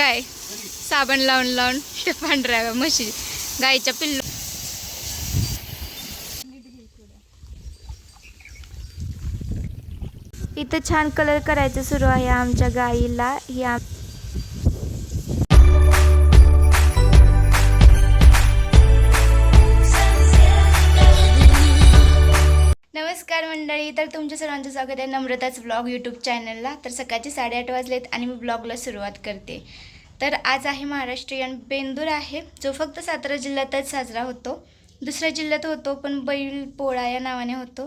काय साबण लावून लावून ते पांढऱ्या म्हशी गाईच्या पिल्लू. इथं छान कलर करायचं सुरू आहे आमच्या गाईला. ही नमस्कार मंडळी, तर तुमच्या सर्वांचं स्वागत आहे नम्रताच व्लॉग यूट्यूब चॅनलला. तर सकाळचे 8:30 वाजलेत आणि मी ब्लॉगला सुरुवात करते. तर आज आहे महाराष्ट्रीयन बेंदूर आहे, जो फक्त सातारा जिल्ह्यातच साजरा होतो. दुसऱ्या जिल्ह्यात होतो पण बैल पोळा या नावाने होतो.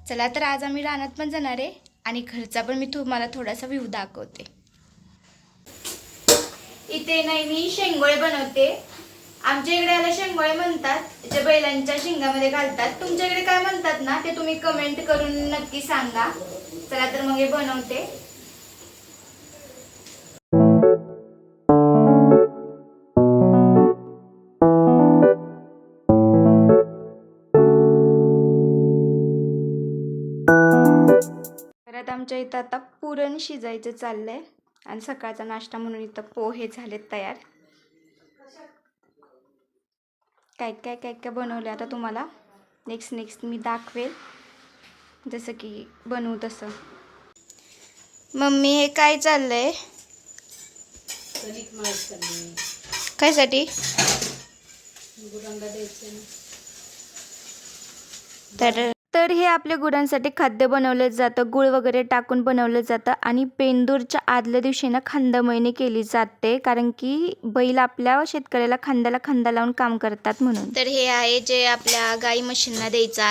चला तर आज आम्ही रानात पण जाणार आहे आणि घरचा पण मी तुम्हाला थोडासा व्ह्यू दाखवते. इथे नाही मी शेंगोळे बनवते. आमच्या इकडे याला शेंगोळे म्हणतात, जे बैलांच्या शिंगामध्ये घालतात. तुमच्याकडे काय म्हणतात ना ते तुम्ही कमेंट करून नक्की सांगा. चला तर मग हे बनवते. परत आमच्या इथं आता पुरण शिजायचं चाललंय आणि सकाळचा नाश्ता म्हणून इथं पोहे झालेत तयार. काय काय काय काय बनवलं आता तुम्हाला नेक्स्ट मी दाखवेल, जसं की बनवू तसं. मम्मी हे काय चाललंय? कायसाठी? तर हे आपल्या गुरांसाठी खाद्य बनवलं जातं, गुळ वगैरे टाकून बनवलं जातं. आणि बेंदूरच्या आदल्या दिवशी ना खांदामळणी केली जाते, कारण की बैल आपल्या शेतकऱ्याला खांद्याला खांदा लावून काम करतात म्हणून. तर हे आहे जे आपल्या गाई म्हशींना द्यायचं.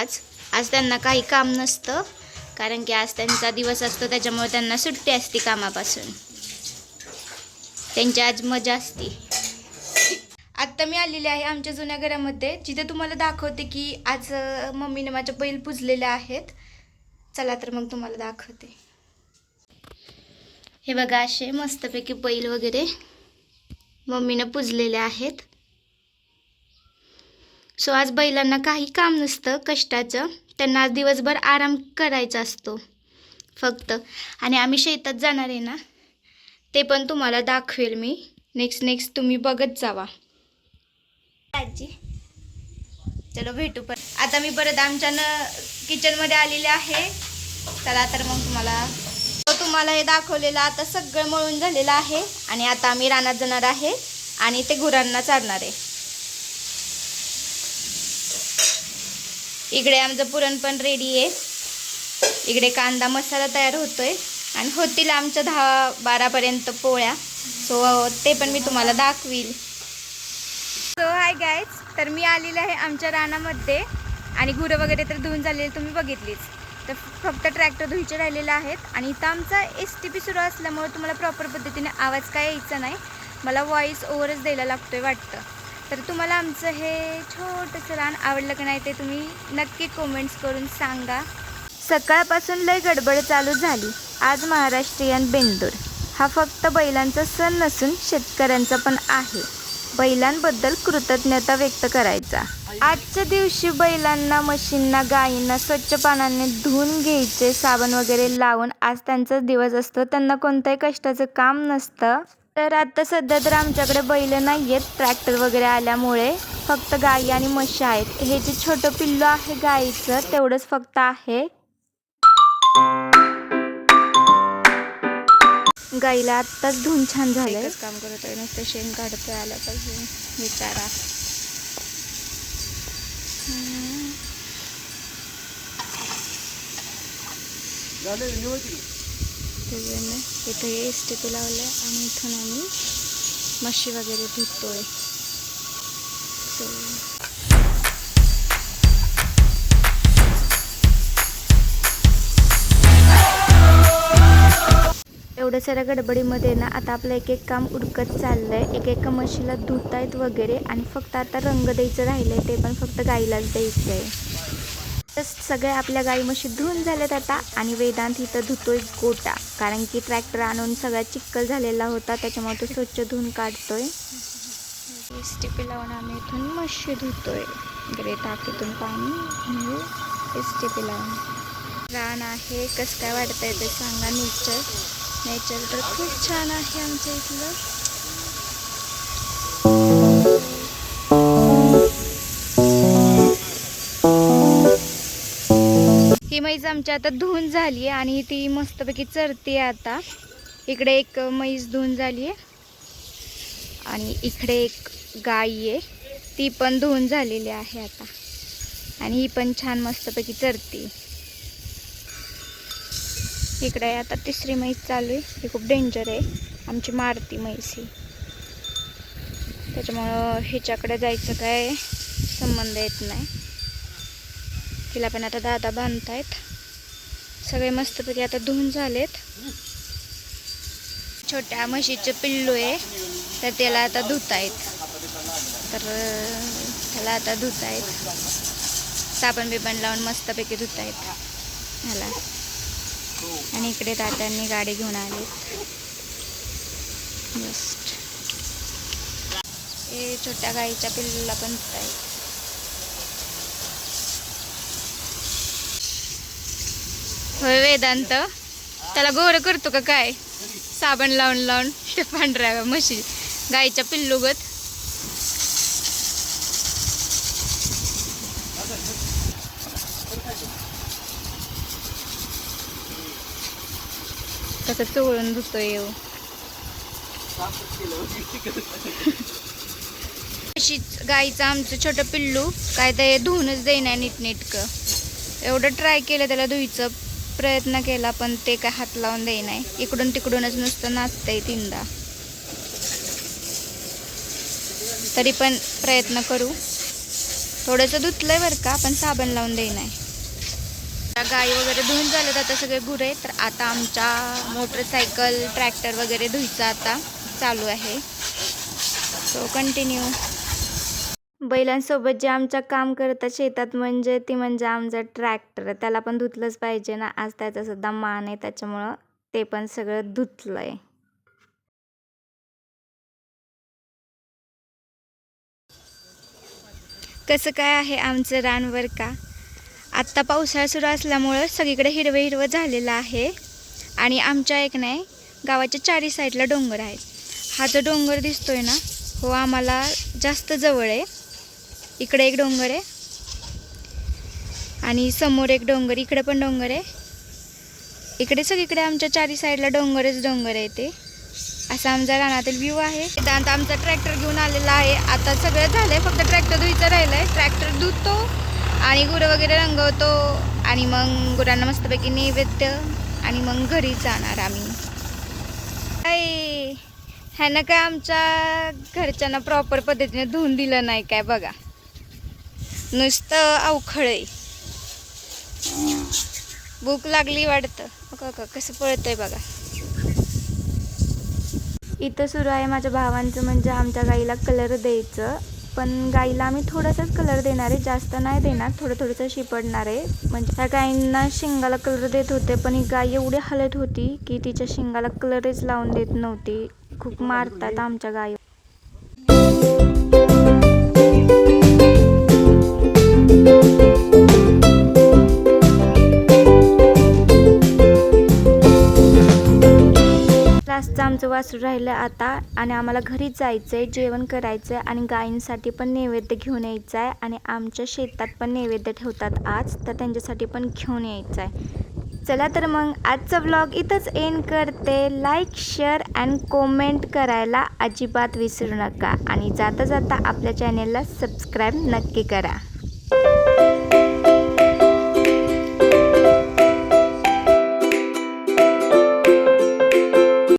आज त्यांना काही काम नसतं, कारण की आज त्यांचा दिवस असतो, त्याच्यामुळे त्यांना सुट्टी असते कामापासून. त्यांची आज मजा असते. आत्ता मी आलेले आहे आमच्या जुन्या घरामध्ये, जिथे तुम्हाला दाखवते की आज मम्मीने माझ्या बैल पुजलेले आहेत. चला तर मग तुम्हाला दाखवते. हे बघा, असे मस्तपैकी बैल वगैरे मम्मीनं पुजलेले आहेत. सो आज बैलांना काही काम नसतं कष्टाचं, त्यांना आज दिवसभर आराम करायचा असतो फक्त. आणि आम्ही शेतात जाणार आहे ना, ते पण तुम्हाला दाखवेल मी. नेक्स्ट तुम्ही बघत जावा. आजी चलो भेटू. पण आता मी परत आमच्या किचनमध्ये आलेले आहे. चला तर मग तुम्हाला हे दाखवलेलं आता सगळं मळून झालेलं आहे. आणि आता आम्ही रानात जाणार आहे आणि ते गुरांना चारणार आहे. इकडे आमचं पुरण पण रेडी आहे. इकडे कांदा मसाला तयार होतोय आणि होतील आमच्या 10-12 पर्यंत पोळ्या. सो ते पण मी तुम्हाला दाखवील. सो हाय गाईज, तर मी आलेले आहे आमच्या रानामध्ये आणि गुरं वगैरे तर धुवून झालेली तुम्ही बघितलीच. तर फक्त ट्रॅक्टर धुईचे राहिलेले आहेत. आणि इथं आमचा STP सुरू असल्यामुळे तुम्हाला प्रॉपर पद्धतीने आवाज काय यायचा नाही, मला व्हॉइस ओव्हरच द्यायला लागतोय वाटतं. तर तुम्हाला आमचं हे छोटंसं रान आवडलं की नाही ते तुम्ही नक्की कमेंट्स करून सांगा. सकाळपासून लय गडबड चालू झाली. आज महाराष्ट्रीयन बेंदूर हा फक्त बैलांचा सण नसून शेतकऱ्यांचा पण आहे. बैलांबद्दल कृतज्ञता व्यक्त करायचा. आजच्या दिवशी बैलांना, म्हशींना, गायींना स्वच्छ पाण्याने धुवून घ्यायचे, साबण वगैरे लावून. आज त्यांचा दिवस असतो, त्यांना कोणत्याही कष्टाचं काम नसतं. तर आता सध्या तर आमच्याकडे बैल नाही आहेत, ट्रॅक्टर वगैरे आल्यामुळे फक्त गायी आणि म्हशी आहेत. हे जे छोटं पिल्लू आहे गायीचं तेवढंच फक्त आहे. गाईला आत्ताच धुवून छान झालंय. एकच काम करत आहे, नुसतं शेण काढतोय आल्यापासून विचारा. इथे STP लावलंय आणि इथून आम्ही म्हशी वगैरे धुतोय. एवढ्या साऱ्या गडबडीमध्ये ना आता आपलं एक काम उरकत चाललंय. एक म्हशीला धुतायत वगैरे आणि फक्त आता रंग द्यायचं राहिलंय, ते पण फक्त गाईलाच द्यायचं आहे. तर सगळे आपल्या गाई म्हशी धुवून झाल्यात आता. आणि वेदांत इथं धुतोय गोटा, कारण की ट्रॅक्टर आणून सगळा चिखल झालेला होता, त्याच्यामुळे तो स्वच्छ धुवून काढतोय. STP लावून आम्ही इथून म्हशी धुतोय. इकडे टाकीतून पाणी म्हणजे STP लावून. रान आहे, कसं काय वाटतंय ते सांगा. नेचर तर खूप छान आहे आमच्या इथलं. ही म्हैस आमची आता धुवून झाली आहे आणि ती मस्तपैकी चरते आता. इकडे एक म्हैस धुवून झाली आहे आणि इकडे एक गाई आहे, ती पण धुवून झालेली आहे आता. आणि ही पण छान मस्तपैकी चरते. इकडे आता तिसरी म्हैस चालू आहे. ही खूप डेंजर आहे, आमची मारती म्हैस ही. त्याच्यामुळं हिच्याकडे जायचं काय संबंध येत नाही. तिला पण आता दादा बांधतायत. सगळे मस्तपैकी आता धुवून झालेत. छोट्या म्हशीचे पिल्लू आहे, तर त्याला आता धुतायत. तर त्याला आता धुतायत, साबण बिबण लावून मस्तपैकी धुतायत ह्याला. आणि इकडे दादांनी गाडी घेऊन आली. जस्ट हे छोट्या गाईच्या पिल्लूला पण धुतायत. होय वेदांत, त्याला गोरं करतो का काय साबण लावून लावून ते पांढऱ्या म्हशी गाईच्या पिल्लूगत. कसं चोळून धुतोय येऊ. म्हशीच गाईचं आमचं छोटं पिल्लू काय ते धुवूनच देईना नीटनेटकं. एवढं ट्राय केलं त्याला धुईचं प्रयत्न केला, पण ते काय हात लावून देईना. इकडून तिकडूनच नुसतं नाचतंय तीनदा. तरी पण प्रयत्न करू. थोडंसं धुतलंय बरं का, पण साबण लावून देईना. गाई वगैरे धुवून झाले आता सगळे गुरे. तर आता आमच्या मोटरसायकल ट्रॅक्टर वगैरे धुयचं आता चालू आहे. So continue. बैलांसोबत जे आमच्या काम करतात शेतात म्हणजे आमचा ट्रॅक्टर. त्याला पण धुतलंच पाहिजे ना. आज त्याचा सुद्धा मान आहे, त्याच्यामुळं ते पण सगळं धुतलंय. कसं काय आहे आमचं रानवर का. आत्ता पावसाळा सुरू असल्यामुळं सगळीकडे हिरवं हिरवं झालेलं आहे. आणि आमच्या एक नाही गावाच्या चारी साईडला डोंगर आहेत. हा जो डोंगर दिसतोय ना, हो आम्हाला जास्त जवळ आहे. इकडे एक डोंगर आहे आणि समोर एक डोंगर, इकडे पण डोंगर आहे. इकडे सगळीकडे आमच्या चारी साईडला डोंगरच डोंगर आहे. ते असा आमचा रानातील व्ह्यू आहे. आता आमचा ट्रॅक्टर घेऊन आलेला आहे. आता सगळं झालंय, फक्त ट्रॅक्टर धुईचं राहिलंय. ट्रॅक्टर धुतो आणि गुरं वगैरे रंगवतो आणि मग गुरांना मस्तपैकी नैवेद्य आणि मग घरी जाणार आम्ही. काय ह्यानं काय आमच्या घरच्यांना प्रॉपर पद्धतीने धुवून दिलं नाही काय बघा, नुसतं अवखळय. भूक लागली वाटतं. बघा कसं पळतंय बघा. इथं सुरू आहे माझ्या भावांचं म्हणजे आमच्या गाईला कलर द्यायचं. पण गाईला आम्ही थोडासाच कलर देणार आहे, जास्त नाही देणार. थोडंसं शिपडणार आहे. म्हणजे त्या गाईंना शिंगाला कलर देत होते, पण ही गाय एवढी हलत होती की तिच्या शिंगाला कलरच लावून देत नव्हती. खूप मारतात आमच्या गाई. लास्टचं आमचं वासरू राहिलं आता आणि आम्हाला घरी जायचं आहे, जेवण करायचं आहे आणि गायींसाठी पण नैवेद्य घेऊन यायचं आहे. आणि आमच्या शेतात पण नैवेद्य ठेवतात आज, तर त्यांच्यासाठी पण घेऊन यायचं आहे. चला तर मग आजचा व्लॉग इथंच एंड करते. लाईक, शेअर अँड कॉमेंट करायला अजिबात विसरू नका. आणि जाता जाता आपल्या चॅनेलला सबस्क्राईब नक्की करा.